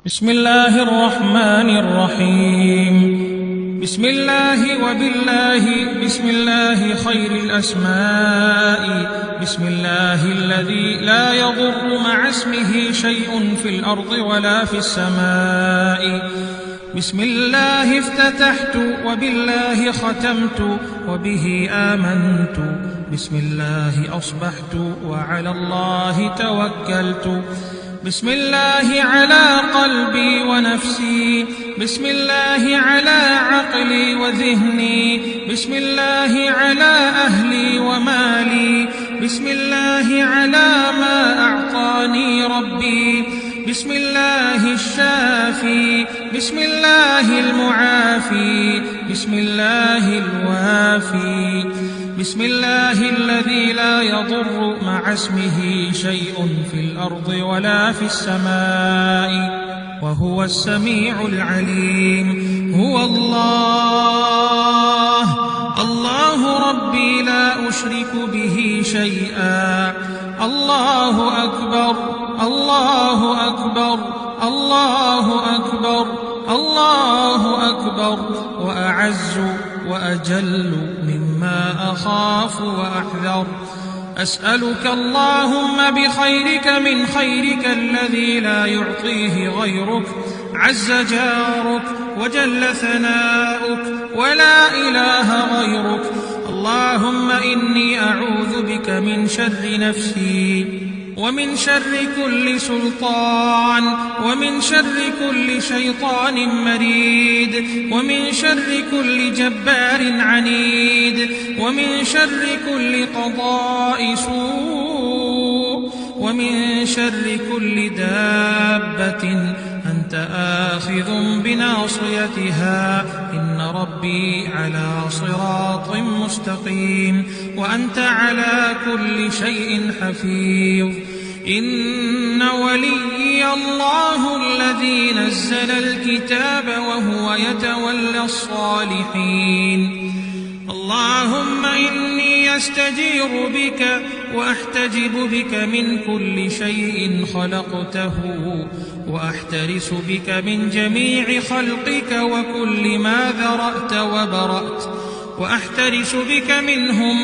بسم الله الرحمن الرحيم. بسم الله وبالله، بسم الله خير الأسماء، بسم الله الذي لا يضر مع اسمه شيء في الأرض ولا في السماء. بسم الله افتتحت وبالله ختمت وبه آمنت، بسم الله أصبحت وعلى الله توكلت. بسم الله على قلبي ونفسي، بسم الله على عقلي وذهني، بسم الله على أهلي ومالي، بسم الله على ما أعطاني ربي، بسم الله الشافي، بسم الله المعافي، بسم الله الوافي، بسم الله الذي لا يضر مع اسمه شيء في الأرض ولا في السماء وهو السميع العليم. هو الله، الله ربي لا أشرك به شيئا. الله أكبر، الله أكبر، الله أكبر، الله أكبر، وأعز وأجل مما أخاف وأحذر. أسألك اللهم بخيرك من خيرك الذي لا يعطيه غيرك، عز جارك وجل ثناؤك ولا إله غيرك. اللهم إني أعوذ بك من شر نفسي ومن شر كل سلطان ومن شر كل شيطان مريد ومن شر كل جبار عنيد ومن شر كل قضاء سوء ومن شر كل دابة أنت آخذ بناصيتها. إن ربي على صراط مستقيم وأنت على كل شيء حفيظ. إن وليي الله الذي نزل الكتاب وهو يتولى الصالحين. اللهم إني أستجير بك وأحتجب بك من كل شيء خلقته، وأحترس بك من جميع خلقك وكل ما ذرأت وبرأت، وأحترس بك منهم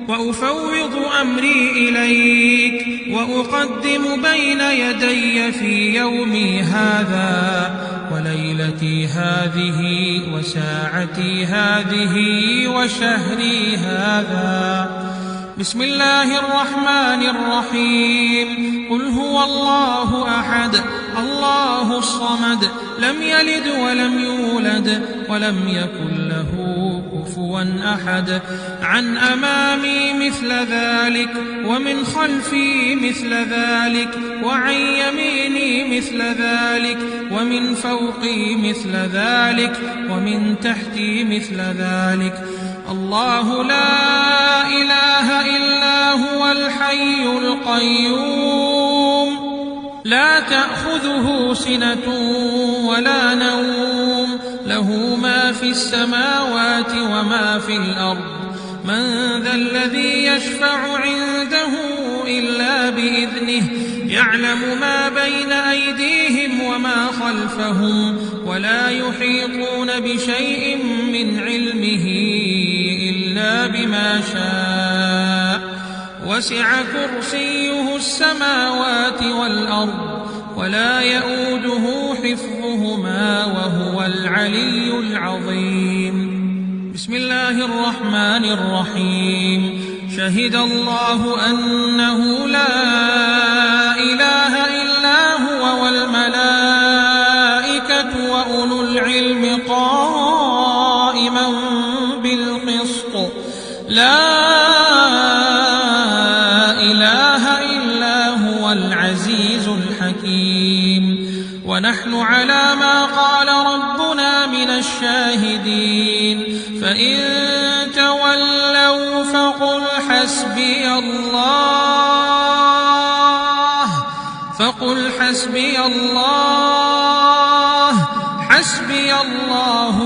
وأفوض أمري إليك، وأقدم بين يدي في يومي هذا وليلتي هذه وساعتي هذه وشهري هذا. بسم الله الرحمن الرحيم. قل هو الله أحد، الله الصمد، لم يلد ولم يولد ولم يكن له كفوا أحد. عن أمامي مثل ذلك ومن خلفي مثل ذلك وعن يميني مثل ذلك ومن فوقي مثل ذلك ومن تحتي مثل ذلك. الله لا إله إلا هو الحي القيوم، لا تأخذه سنة ولا نوم، له ما في السماوات وما في الأرض. من ذا الذي يشفع عنده إلا بإذنه، يعلم ما بين أيديهم وما خلفهم، ولا يحيطون بشيء من علمه إلا بما شاء. وسع كرسيه السماوات والأرض ولا يؤوده حفظهما وهو العلي العظيم. بسم الله الرحمن الرحيم. شهد الله أنه لا إله إلا هو والملائكة وأولو العلم قائما بالقسط. لا إله إلا هو العزيز الحكيم. ونحن على ما قال ربنا من الشاهدين. فإن تولوا فقل حسبي الله، فقل حسبي الله، حسبي الله